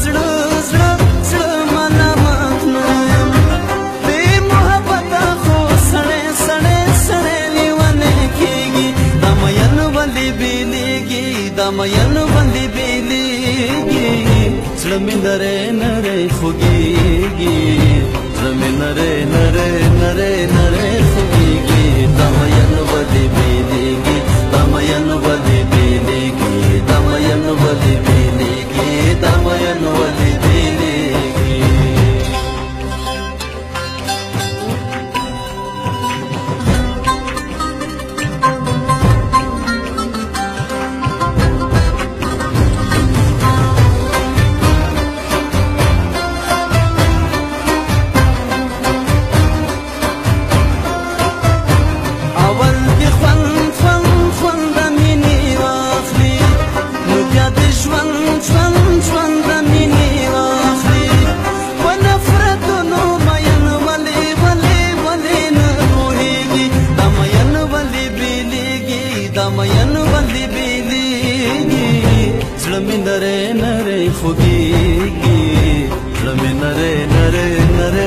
زړه زړه زړه ملامت نه یم بې محبته خو سړی سړی سړی لیونی کېږي دا مین ولې بېلېږي دا مین ولې بېلېږي زړه مې نری نری خوږېږي زړه مې نری نری نری نری خوږېږي دا مین ولې بېلېږي دا مین ولې بېلېږي دا مین ولې بېلېږي دا مین ولې بېلېږي مین ولې بېلېږي زړه مې نری نری خوږېږي زړه مې نری نری نری